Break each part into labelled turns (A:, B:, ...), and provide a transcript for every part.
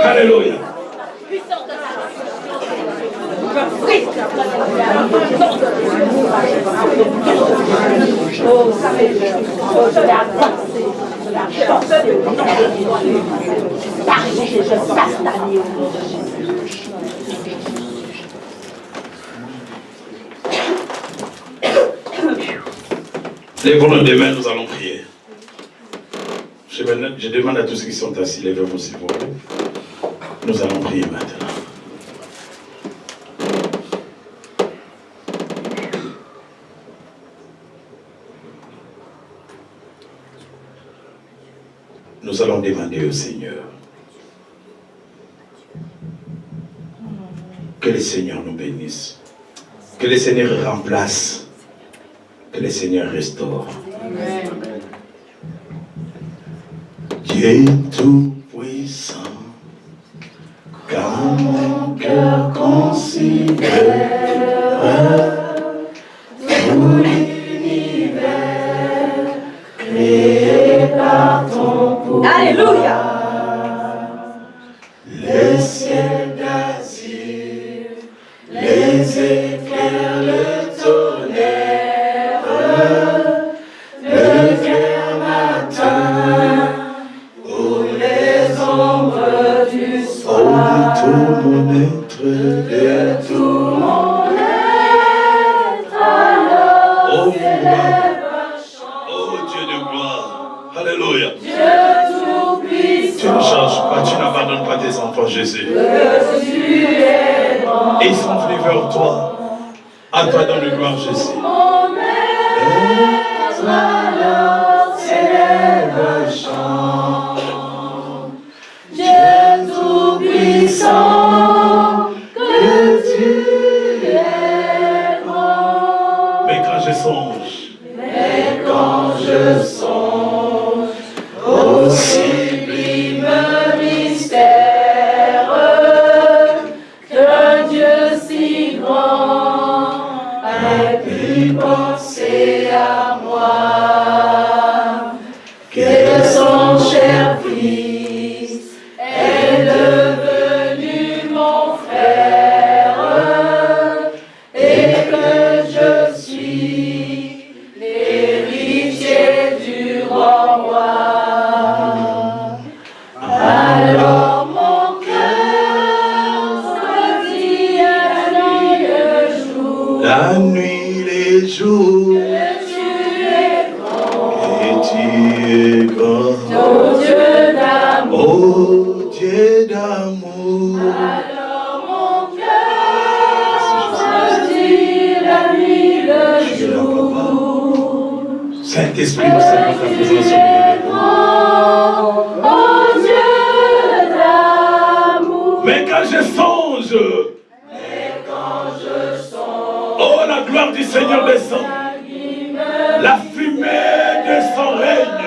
A: Alléluia. Lèvons les mains, nous allons prier. Je demande à tous ceux qui sont assis, lèvez-vous s'il vous plaît. Nous allons prier maintenant. Nous allons demander au Seigneur que le Seigneur nous bénisse, que le Seigneur remplace, que le Seigneur restaure. Amen. Dieu tout-puissant, car mon cœur considère tout l'univers créé par ton pouvoir.
B: Alléluia.
A: Les ciels d'azur, les éclairs, le tonnerre, le clair matin, ou les ombres du soir. Oh, de tout mon être, de tout mon être, alors oh, Dieu de gloire, alléluia. Tu ne changes pas, tu n'abandonnes pas tes enfants, Jésus. Et ils sont venus vers toi. À toi dans le gloire, Jésus. Et alors s'élève le chant. Dieu tout-puissant, que tu es grand. Mais quand je songe au sublime mystère qu'un Dieu si grand ait pu penser à moi, que son cher fils est devenu mon frère et que je suis l'héritier du grand roi. Alors mon cœur se dit la nuit, les jours, que tu es grand, et tu es grand, oh Dieu d'amour, oh Dieu d'amour. Alors mon cœur se dit la nuit, le jour. Saint-Esprit, nous saluons ta présence sur oh Dieu d'amour. Mais quand je songe, oh la gloire du Seigneur descend, la fumée de son règne,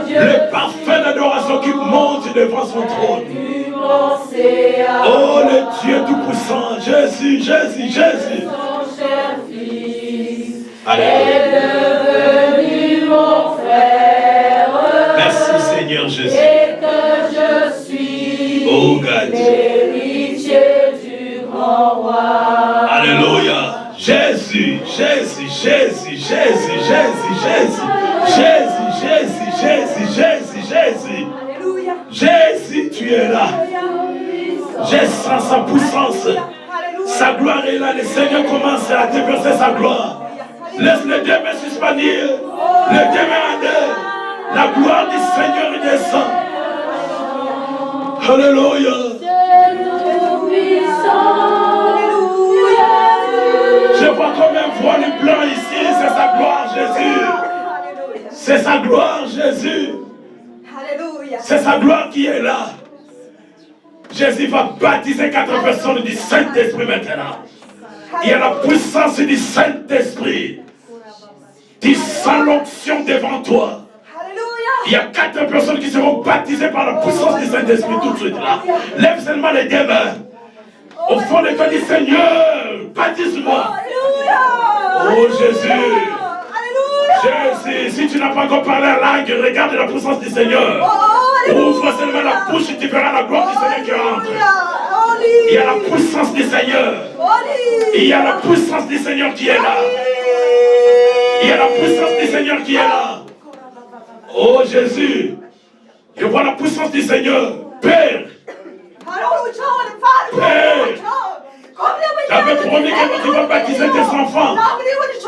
A: le parfum d'adoration qui monte devant son trône. Oh le Dieu tout-puissant, Jésus, Jésus, Jésus. Alléluia. Mon frère, merci Seigneur Jésus. Et que je suis oh God, l'héritier du grand roi. Alléluia. Jésus, Jésus, Jésus, Jésus, Jésus, Jésus, Jésus, Jésus, Jésus, Jésus, Jésus. Alléluia. Jésus, tu es là. Je sens sa puissance. Sa gloire est là. Le Seigneur commence à déverser sa gloire. Laisse les deux mains suspendues, les deux mains en deux. La gloire du Seigneur descend. Alléluia. Je vois comme un voile blanc ici, c'est sa gloire, Jésus. C'est sa gloire, Jésus. C'est sa gloire qui est là. Jésus va baptiser 4 personnes du Saint-Esprit maintenant. Il y a la puissance du Saint-Esprit. Tu sens l'onction devant toi. Il y a 4 personnes qui seront baptisées par la puissance du Saint-Esprit tout de suite là. Lève seulement les deux mains. Au fond de toi, dis Seigneur, baptise-moi. Oh Jésus. Jésus, si tu n'as pas encore parlé en langue, regarde la puissance du Seigneur. Ouvre seulement la bouche et tu verras la gloire du Seigneur qui entre. Il y a la puissance du Seigneur. Il y a la puissance du Seigneur qui est là. Il y a la puissance du Seigneur qui est là. Oh Jésus, je vois la puissance du Seigneur. Père, Père, j'avais promis que tu vas baptiser tes enfants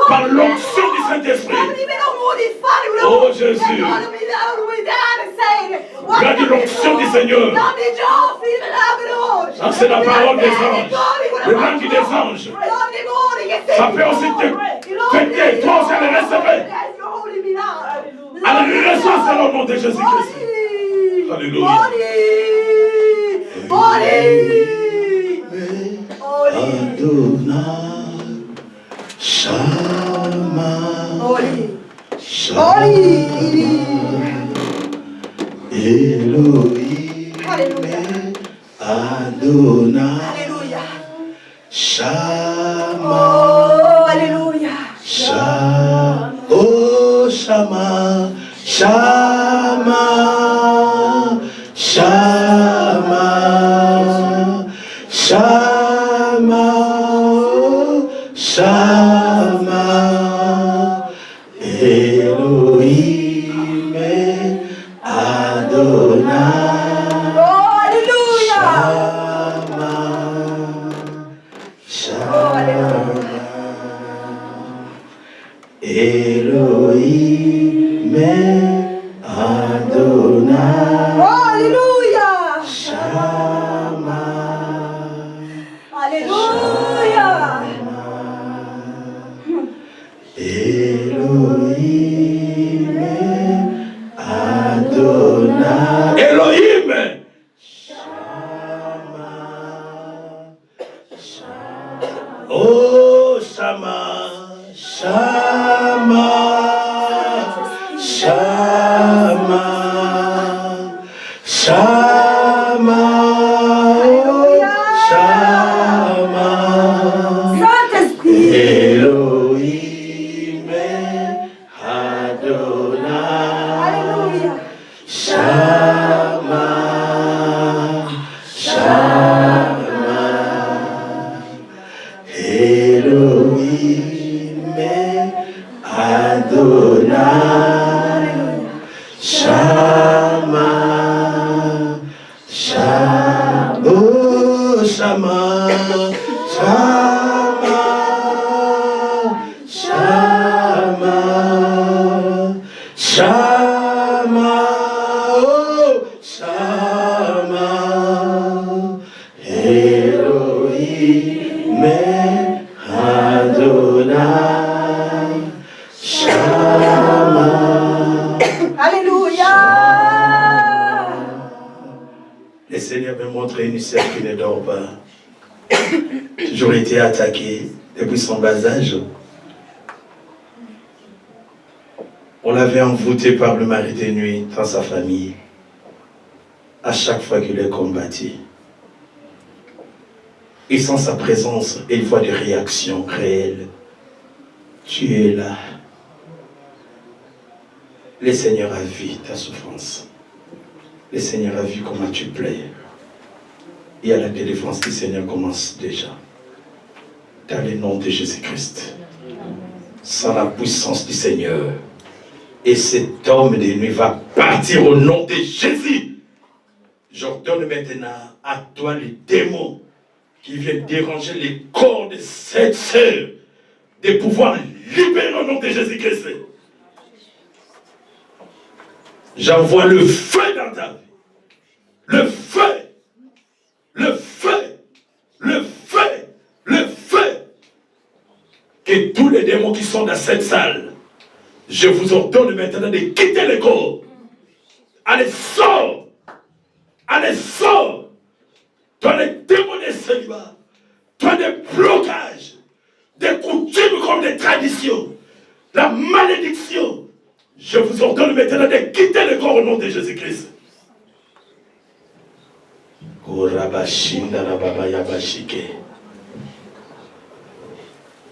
A: par l'onction du Saint-Esprit. Oh Jésus, il a dit l'onction du Seigneur. Ça c'est la parole des anges, le langue des anges. Ça peut aussi te péter, toi aussi à le recevoir. Alléluia, c'est le nom de Jésus-Christ. Alléluia. Adonai, Shama, Shama, Elohim, Adonai, Shama, Shama, oh Shama, Shama, Shama, Shama, Shama, Elohim, Adonai, oh, Alléluia, Shama, Elohim, Adonai, oh, Alléluia, Shama, Alléluia, Elohim, Adonai, Elohim, Shama, oh Shama, Shama, Shama, Shama, Shama, Saint-Esprit, Elohim, Adonai, Alléluia, Shama, Shama, Elohim, Adonai, Shama, Shama, oh Shama, Shama, Shama, Shama, oh Shama, Elohim, Adonai, Shama. Alléluia. Le Seigneur me montre une sœur qui ne dort pas. Toujours été attaquée depuis son bas âge. On l'avait envoûté par le mari de nuit dans sa famille. À chaque fois qu'il est combattu. Et sans sa présence, il voit des réactions réelles. Tu es là. Le Seigneur a vu ta souffrance. Le Seigneur a vu comment tu plais. Et à la délivrance du Seigneur commence déjà. Dans le nom de Jésus-Christ. Sans la puissance du Seigneur. Et cet homme de nuit va partir au nom de Jésus. J'ordonne maintenant à toi les démons qui viennent déranger les corps de cette sœur de pouvoir libérer au nom de Jésus-Christ. J'envoie le feu dans ta vie. Le feu. Le feu. Le feu. Le feu. Que tous les démons qui sont dans cette salle, je vous ordonne maintenant de quitter le corps. Allez, sors. Allez, sors. Toi, les démons de célibat. Toi, des blocages. Des coutumes comme des traditions. La malédiction. Je vous ordonne maintenant de quitter le corps au nom de Jésus-Christ.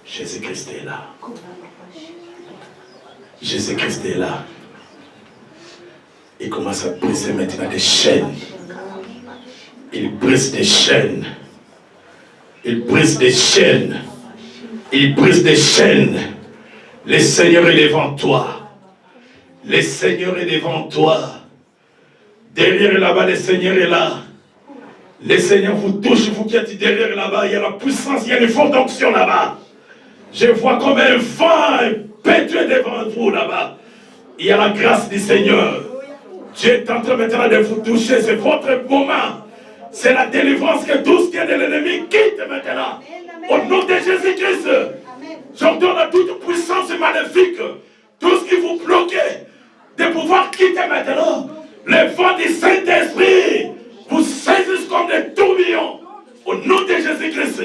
A: Jésus-Christ est là. Jésus-Christ est là. Il commence à briser maintenant des chaînes. Il brise des chaînes. Il brise des chaînes. Il brise des chaînes. Le Seigneur est devant toi. Le Seigneur est devant toi. Derrière là-bas, le Seigneur est là. Le Seigneur vous touche, vous qui êtes derrière là-bas. Il y a la puissance, il y a une forte onction là-bas. Je vois comme un vent impétueux devant vous là-bas. Il y a la grâce du Seigneur. Dieu est en train maintenant de vous toucher. C'est votre moment. C'est la délivrance que tout ce qui est de l'ennemi quitte maintenant. Au nom de Jésus-Christ, j'ordonne à toute puissance maléfique, tout ce qui vous bloquait, de pouvoir quitter maintenant. Le vent du Saint-Esprit vous saisisse comme des tourbillons. Au nom de Jésus-Christ.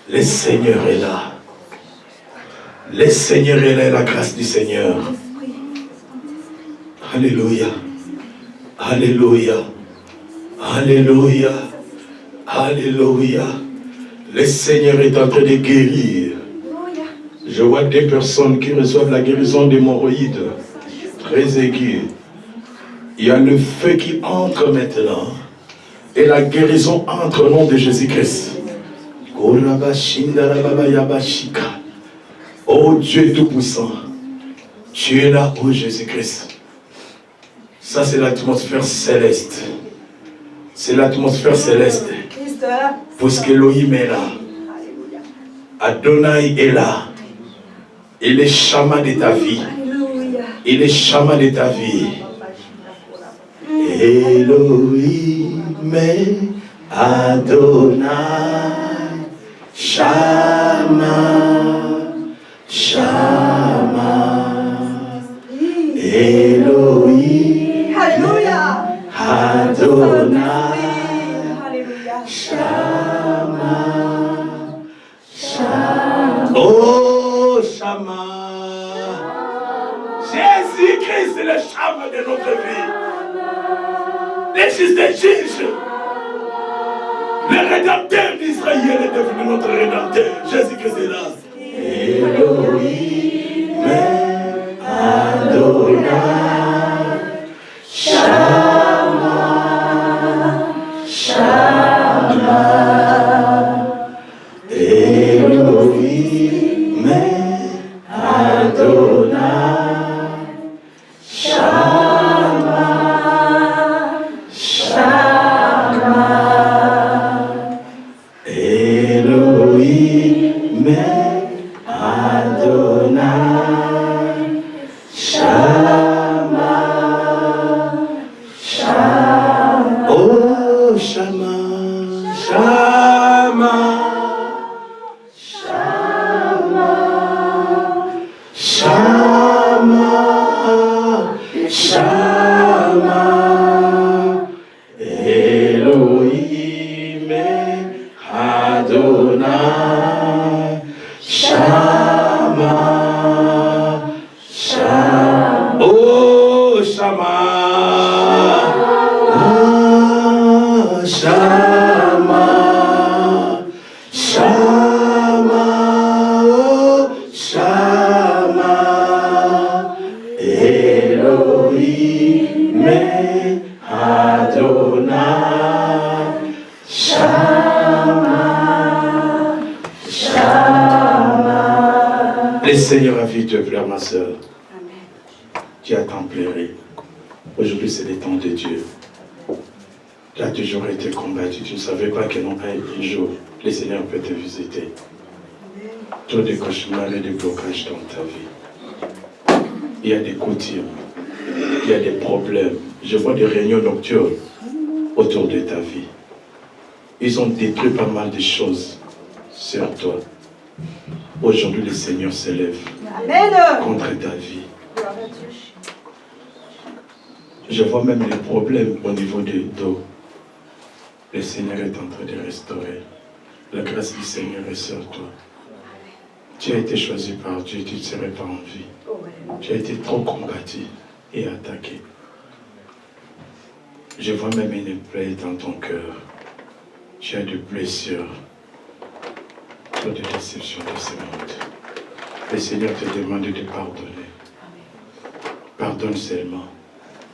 A: Le Seigneur est là. Le Seigneur est là, la grâce du Seigneur. Alléluia. Alléluia. Alléluia. Alléluia. Le Seigneur est en train de guérir. Je vois des personnes qui reçoivent la guérison d'hémorroïdes très aiguë. Il y a le feu qui entre maintenant. Et la guérison entre au nom de Jésus-Christ. Oh Dieu Tout-Puissant, tu es là, oh Jésus-Christ. Ça, c'est l'atmosphère céleste. C'est l'atmosphère céleste. Puisque Elohim est là. Adonai est là. Il est chaman de ta vie. Il est chaman de ta vie. Elohim est Adonai. Shama, Shama, Elohim, Alléluia, Adonai, Alléluia, Shama, Shama, oh Shama, Jésus-Christ est le Shama de notre vie, le Fils de Jésus. Le Rédempteur d'Israël est devenu notre Rédempteur. Jésus-Christ est là. Elohim, Adonai, Shama, Shama, Elohim, Adonai, Shama, Shama. Elohim, Adonai, Shama, Shama, oh Shama, Shama, Shama, Shama, Shama, Elohim, Adonai, Shama, Shama, oh Shama, ah, Shama, Shama, oh Shama, Elohim, Adonai, Shama. Le Seigneur a vu te plaire, ma soeur. Tu as tant pleuré. Aujourd'hui, c'est le temps de Dieu. Tu as toujours été combattu. Tu ne savais pas que non, un jour, le Seigneur peut te visiter. Trop de cauchemars et de blocages dans ta vie. Il y a des coutumes. Il y a des problèmes. Je vois des réunions nocturnes autour de ta vie. Ils ont détruit pas mal de choses sur toi. Aujourd'hui, le Seigneur s'élève contre ta vie. Je vois même les problèmes au niveau des dos. Le Seigneur est en train de restaurer. La grâce du Seigneur est sur toi. Tu as été choisi par Dieu, tu ne serais pas en vie. Tu as été trop combattu et attaqué. Je vois même une plaie dans ton cœur. Tu as des blessures. Trop de déceptions de ce monde. Le Seigneur te demande de pardonner. Pardonne seulement.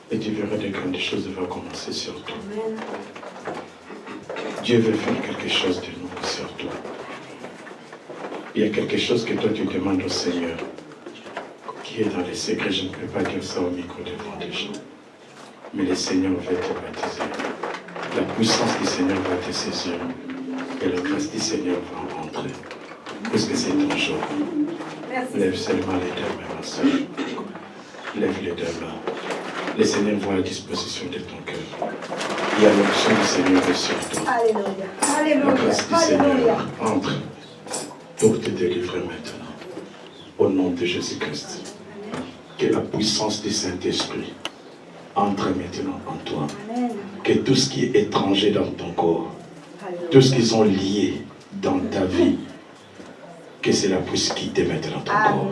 A: Et tu verras de grandes choses vont commencer sur toi. Dieu veut faire quelque chose de nouveau sur toi. Il y a quelque chose que toi tu demandes au Seigneur qui est dans les secrets. Je ne peux pas dire ça au micro devant des gens. Mais le Seigneur va te baptiser. La puissance du Seigneur va te saisir. Et la grâce du Seigneur va rentrer. Parce que c'est ton jour. Lève seulement les deux mains, ma soeur. Lève les deux mains. Le Seigneur voit la disposition de ton cœur. Il y a l'onction du Seigneur sur toi. Alléluia. La grâce du Seigneur entre pour te délivrer maintenant. Au nom de Jésus-Christ. Que la puissance du Saint-Esprit entre maintenant en toi. Que tout ce qui est étranger dans ton corps, tout ce qui sont liés dans ta vie, que cela puisse quitter maintenant ton corps.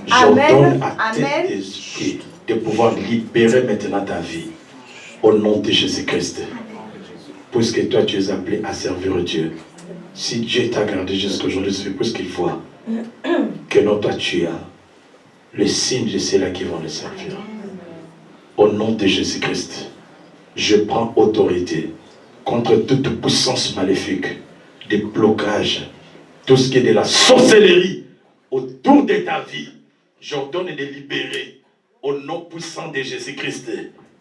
A: J'ordonne à cet esprit de pouvoir libérer maintenant ta vie. Au nom de Jésus-Christ. Puisque toi tu es appelé à servir Dieu. Si Dieu t'a gardé jusqu'à aujourd'hui, c'est plus qu'il voit que non, toi tu as le signe de ceux-là qui vont le servir. Au nom de Jésus-Christ, je prends autorité contre toute puissance maléfique, des blocages, tout ce qui est de la sorcellerie autour de ta vie. J'ordonne de libérer au nom puissant de Jésus-Christ.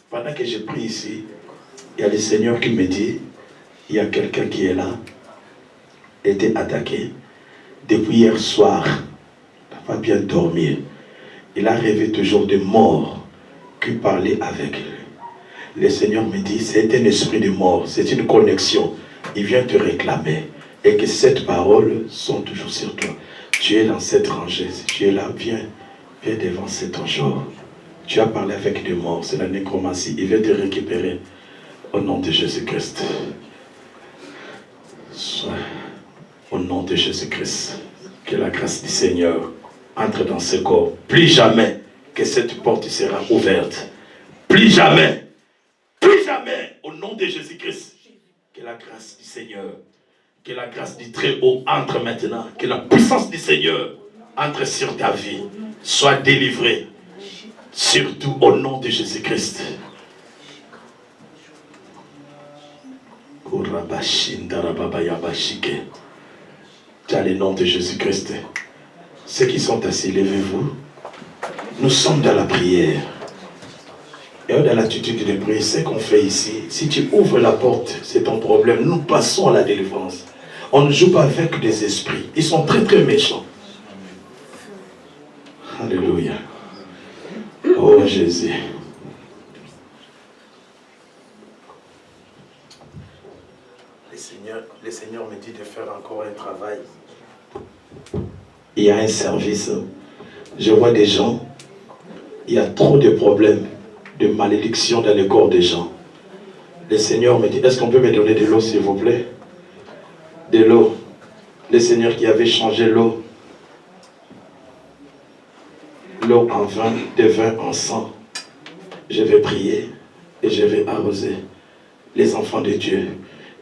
A: Pendant que je prie ici, il y a le Seigneur qui me dit, il y a quelqu'un qui est là, était attaqué depuis hier soir, il n'a pas bien dormi. Il a rêvé toujours de mort qui parlait avec lui. Le Seigneur me dit, c'est un esprit de mort, c'est une connexion. Il vient te réclamer et que cette parole sont toujours sur toi. Tu es dans cette rangée, si tu es là, viens devant cet jour. Tu as parlé avec des morts, c'est la nécromancie, il vient te récupérer au nom de Jésus-Christ. Au nom de Jésus-Christ, que la grâce du Seigneur entre dans ce corps. Plus jamais que cette porte sera ouverte. Plus jamais, au nom de Jésus-Christ, que la grâce du Seigneur, que la grâce du Très-Haut entre maintenant, que la puissance du Seigneur entre sur ta vie, soit délivrée, surtout au nom de Jésus-Christ. Dans le nom de Jésus-Christ. Ceux qui sont assis, levez-vous. Nous sommes dans la prière. Et dans l'attitude de prière, ce qu'on fait ici, si tu ouvres la porte, c'est ton problème. Nous passons à la délivrance. On ne joue pas avec des esprits. Ils sont très très méchants. Alléluia. Oh Jésus. Le Seigneur me dit de faire encore un travail. Il y a un service. Je vois des gens, il y a trop de problèmes, de malédictions dans le corps des gens. Le Seigneur me dit, est-ce qu'on peut me donner de l'eau s'il vous plaît? De l'eau. Le Seigneur qui avait changé l'eau. L'eau en vin, de vin en sang. Je vais prier et je vais arroser les enfants de Dieu.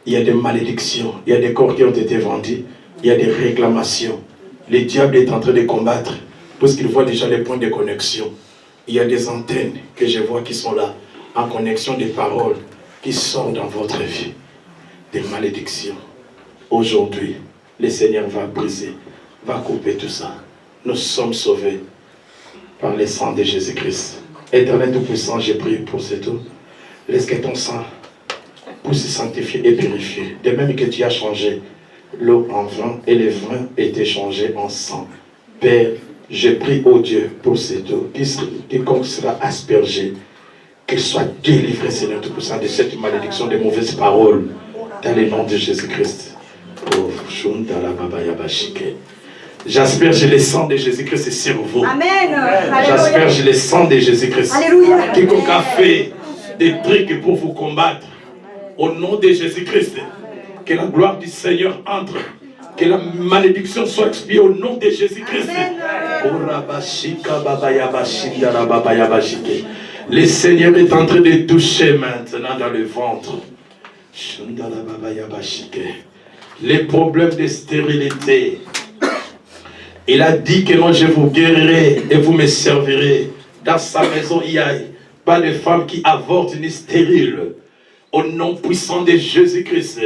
A: Il y a des malédictions, il y a des corps qui ont été vendus, il y a des réclamations. Le diable est en train de combattre parce qu'il voit déjà les points de connexion. Il y a des antennes que je vois qui sont là, en connexion des paroles qui sortent dans votre vie. Des malédictions. Aujourd'hui, le Seigneur va briser, va couper tout ça. Nous sommes sauvés par le sang de Jésus-Christ. Éternel Tout-Puissant, j'ai prié pour ce tout. Laisse que ton sang pour se sanctifier et purifier. De même que tu as changé l'eau en vin et le vin étaient changés en sang. Père, je prie au Dieu pour cette eau, quiconque sera aspergé, qu'il soit délivré, Seigneur Tout-Puissant, de cette malédiction de mauvaises paroles, dans le nom de Jésus-Christ. J'asperge le sang de Jésus-Christ sur vous.
B: Amen.
A: J'asperge le sang de Jésus-Christ.
B: Alléluia.
A: Quiconque a fait des trucs pour vous combattre, au nom de Jésus-Christ, que la gloire du Seigneur entre, que la malédiction soit expiée au nom de Jésus-Christ. Le Seigneur est en train de toucher maintenant dans le ventre. Les problèmes de stérilité. Il a dit que non, je vous guérirai et vous me servirez Dans sa maison, il n'y a pas de femme qui avorte ni stérile. Au nom puissant de Jésus-Christ.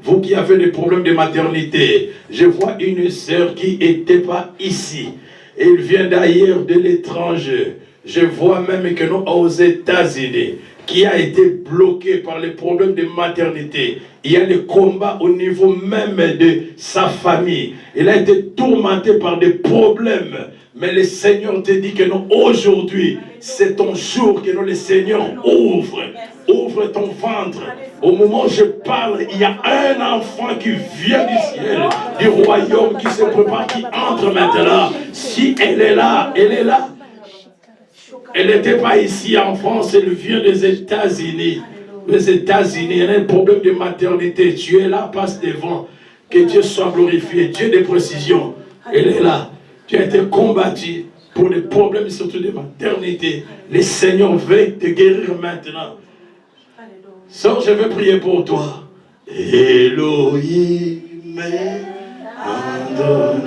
A: Vous qui avez des problèmes de maternité, je vois une sœur qui n'était pas ici. Elle vient d'ailleurs, de l'étranger. Je vois même que nous, aux États-Unis, qui a été bloqué par les problèmes de maternité. Il y a des combats au niveau même de sa famille. Il a été tourmenté par des problèmes. Mais le Seigneur te dit que non, aujourd'hui, c'est ton jour que nous, le Seigneur ouvre. Ouvre ton ventre. Au moment où je parle, il y a un enfant qui vient du ciel, du royaume, qui se prépare, qui entre maintenant. Si elle est là, elle est là. Elle n'était pas ici en France, elle vient des États-Unis. Les États-Unis, elle a un problème de maternité. Tu es là, passe devant. Que Dieu soit glorifié. Dieu de précision. Elle est là. Tu as été combattu pour des problèmes surtout de maternité. Le Seigneur veut te guérir maintenant. Sœur, je vais prier pour toi. Elohim Adonai.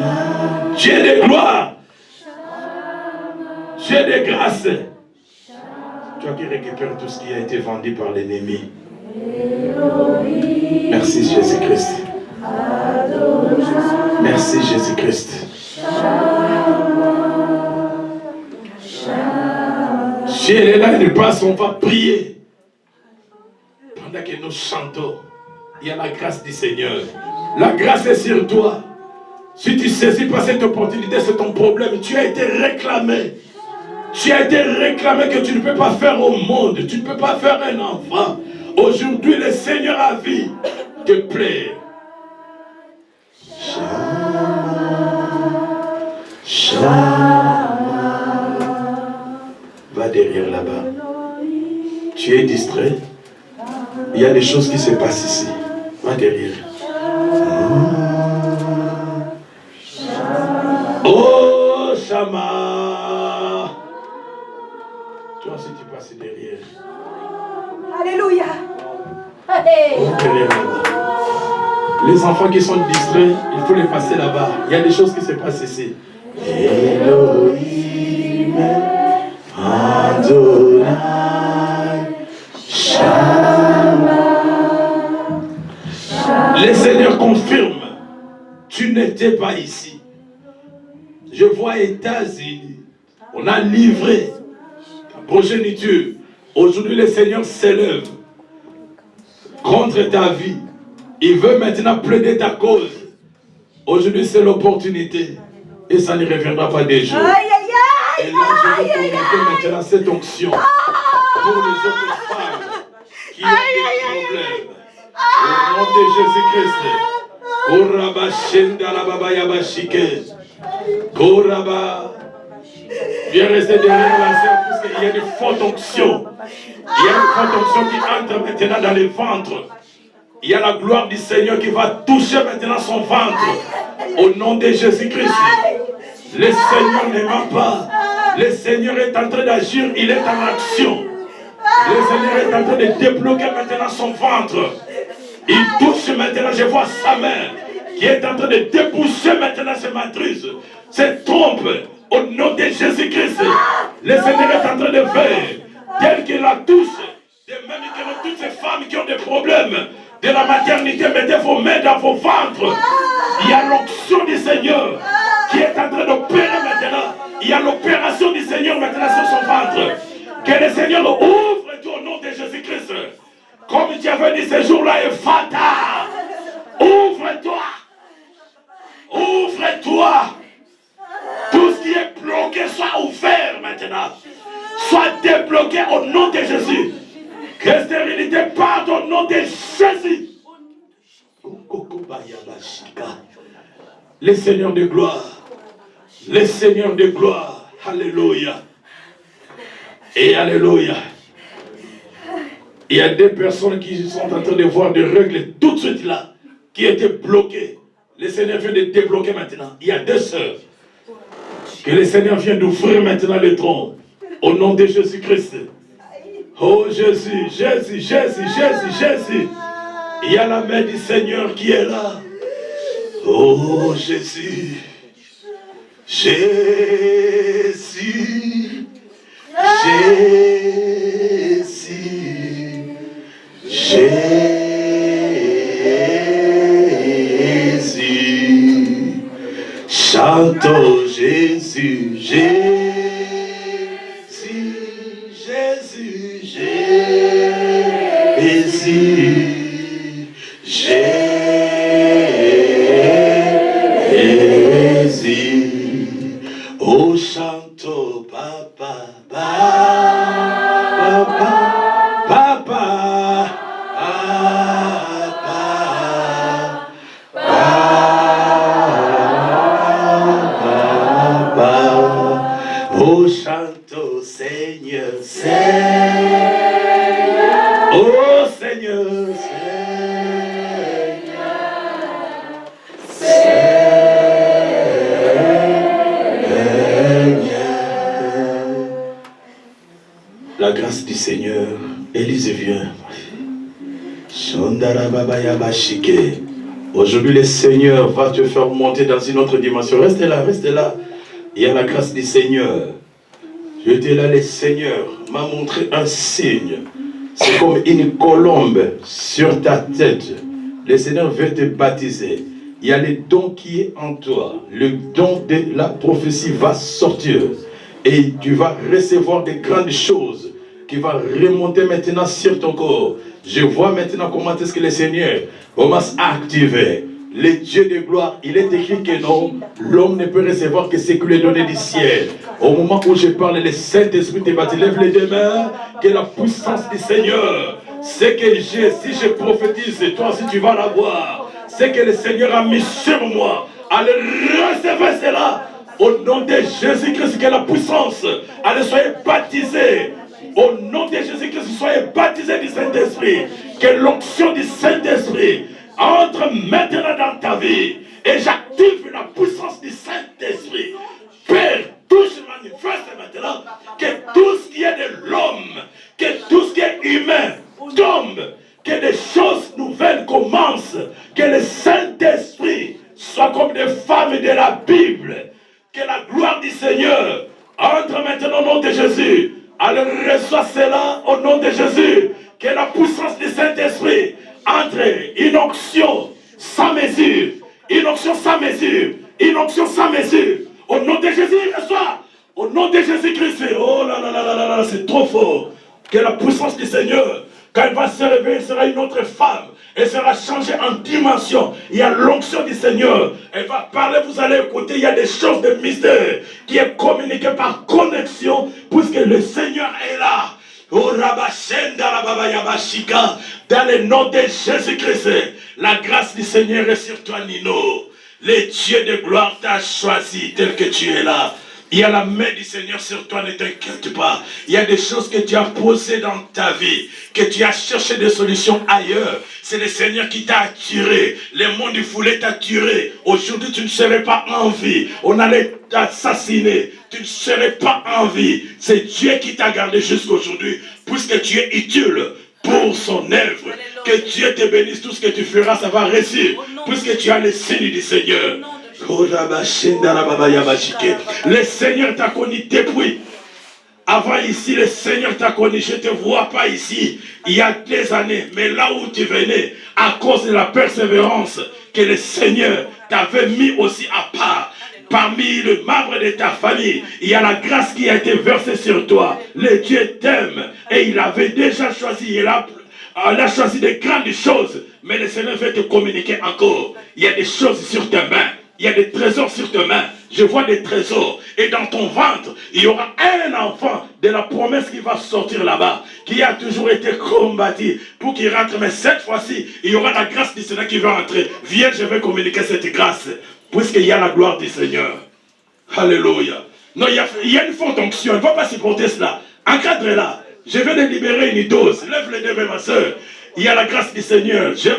A: Dieu de gloire. Dieu de grâce. Toi qui récupères tout ce qui a été vendu par l'ennemi. Merci Jésus-Christ. Merci Jésus-Christ. Si elle est là, elle passe, on va prier. Pendant que nous chantons, il y a la grâce du Seigneur. La grâce est sur toi. Si tu saisis pas cette opportunité, c'est ton problème. Tu as été réclamé. Tu as été réclamé que tu ne peux pas faire au monde. Tu ne peux pas faire un enfant. Aujourd'hui, le Seigneur a vu te plaire. Va derrière là-bas. Tu es distrait. Il y a des choses qui se passent ici. Va derrière. Oh, Shama. Toi aussi tu passes derrière.
B: Alléluia.
A: Derrière là-bas. Les enfants qui sont distraits, il faut les passer là-bas. Il y a des choses qui se passent ici. Elohim Adonai Shama. Le Seigneur confirme, tu n'étais pas ici. Je vois États-Unis. On a livré ta progéniture. Aujourd'hui, le Seigneur s'élève contre ta vie. Il veut maintenant plaider ta cause. Aujourd'hui, c'est l'opportunité. Et ça ne reviendra pas des jours. Et là, je vais communiquer maintenant cette onction pour les autres femmes qui ont des problèmes. Au nom de Jésus-Christ. Koraba Shenda la Baba Yabashike. Koraba. Viens rester derrière la sœur parce qu'il y a une forte onction. Il y a une forte onction qui entre maintenant dans le ventre. Il y a la gloire du Seigneur qui va toucher maintenant son ventre. Au nom de Jésus-Christ. Le Seigneur ne ment pas. Le Seigneur est en train d'agir. Il est en action. Le Seigneur est en train de débloquer maintenant son ventre. Il touche maintenant, je vois sa main qui est en train de déboucher maintenant ses matrices. Cette trompe, au nom de Jésus-Christ. Le Seigneur est en train de faire tel qu'il la touche. De même que toutes ces femmes qui ont des problèmes de la maternité, mettez vos mains dans vos ventres. Il y a l'onction du Seigneur qui est en train d'opérer maintenant. Il y a l'opération du Seigneur maintenant sur son ventre. Que le Seigneur ouvre tout au nom de Jésus-Christ. Comme tu avais dit ce jour-là, Ephata. Ouvre-toi. Ouvre-toi. Tout ce qui est bloqué soit ouvert maintenant. Soit débloqué au nom de Jésus. Que stérilité parte au nom de Jésus. Le Seigneur de gloire. Le Seigneur de gloire. Alléluia. Et alléluia. Il y a des personnes qui sont en train de voir des règles tout de suite là, qui étaient bloquées. Le Seigneur vient de débloquer maintenant. Il y a deux sœurs que le Seigneur vient d'ouvrir maintenant le trône. Au nom de Jésus-Christ. Oh Jésus, Jésus, Jésus, Jésus, Jésus. Il y a la main du Seigneur qui est là. Oh Jésus. Jésus. Jésus, chantons Jésus, Jésus, Jésus, Jésus, Jésus, oh chantons papa, papa, papa, oh chantons Seigneur, Seigneur, oh Seigneur, la grâce du Seigneur. Élise vient. Aujourd'hui, le Seigneur va te faire monter dans une autre dimension. Restez là, restez là. Il y a la grâce du Seigneur. Je dis là, le Seigneur m'a montré un signe. C'est comme une colombe sur ta tête. Le Seigneur veut te baptiser. Il y a le don qui est en toi. Le don de la prophétie va sortir. Et tu vas recevoir des grandes choses qui vont remonter maintenant sur ton corps. Je vois maintenant comment est-ce que le Seigneur commence à activer le Dieu de gloire. Il est écrit que non, l'homme ne peut recevoir que ce qui lui est donné du ciel. Au moment où je parle, le Saint-Esprit te bâtit. Lève les deux mains, que la puissance du Seigneur, c'est que j'ai, si je prophétise, toi aussi tu vas l'avoir. C'est que le Seigneur a mis sur moi. Allez recevoir cela. Au nom de Jésus-Christ, que la puissance, allez soyez baptisés. Au nom de Jésus-Christ, soyez baptisés du Saint-Esprit. Que l'onction du Saint-Esprit entre maintenant dans ta vie. Et j'active la puissance du Saint-Esprit. Père, touche, manifeste maintenant. Que tout ce qui est de l'homme, que tout ce qui est humain tombe. Que des choses nouvelles commencent. Que le Saint-Esprit soit comme des femmes de la Bible. Que la gloire du Seigneur entre maintenant au nom de Jésus. Alors reçois cela au nom de Jésus. Que la puissance du Saint-Esprit entre, une onction sans mesure. Une onction sans mesure. Une onction sans mesure. Au nom de Jésus, reçois. Au nom de Jésus-Christ. Oh là là là là là là, c'est trop fort. Que la puissance du Seigneur, quand elle va se réveiller, elle sera une autre femme. Elle sera changée en dimension. Il y a l'onction du Seigneur. Elle va parler, vous allez écouter. Il y a des choses de mystère qui est communiqué par connexion, puisque le Seigneur est là. Oh, dans le nom de Jésus-Christ, la grâce du Seigneur est sur toi, Nino. Le Dieu de gloire t'a choisi tel que tu es là. Il y a la main du Seigneur sur toi, ne t'inquiète pas. Il y a des choses que tu as posées dans ta vie, que tu as cherché des solutions ailleurs. C'est le Seigneur qui t'a attiré. Le monde du foulé t'a attiré. Aujourd'hui, tu ne serais pas en vie. On allait t'assassiner. Tu ne serais pas en vie. C'est Dieu qui t'a gardé jusqu'aujourd'hui, puisque tu es utile pour son œuvre. Que Dieu te bénisse. Tout ce que tu feras, ça va réussir, puisque tu as le signe du Seigneur. Le Seigneur t'a connu depuis. Avant ici, le Seigneur t'a connu. Je ne te vois pas ici il y a des années. Mais là où tu venais, à cause de la persévérance que le Seigneur t'avait mis aussi à part. Parmi les membres de ta famille, il y a la grâce qui a été versée sur toi. Le Dieu t'aime. Et il avait déjà choisi. Il a choisi de grandes choses. Mais le Seigneur veut te communiquer encore. Il y a des choses sur tes mains. Il y a des trésors sur tes mains. Je vois des trésors. Et dans ton ventre, il y aura un enfant de la promesse qui va sortir là-bas, qui a toujours été combattu pour qu'il rentre. Mais cette fois-ci, il y aura la grâce du Seigneur qui va entrer. Viens, je vais communiquer cette grâce, puisqu'il y a la gloire du Seigneur. Alléluia. Non, il y a une forte onction. Elle ne va pas supporter cela. Encadre-la. Je vais te libérer une dose. Lève les deux, ma soeur. Il y a la grâce du Seigneur. Dieu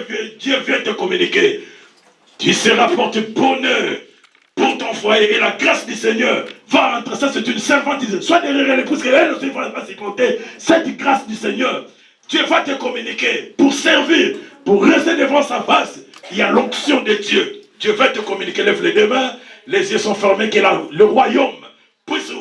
A: vient te communiquer. Tu seras porte-bonheur pour ton foyer. Et la grâce du Seigneur va entrer. Ça, c'est une servante. Sois derrière l'épouse, qu'elle aussi va supporter cette grâce du Seigneur. Dieu va te communiquer pour servir, pour rester devant sa face. Il y a l'onction de Dieu. Dieu va te communiquer. Lève les deux mains. Les yeux sont fermés. Que le royaume puisse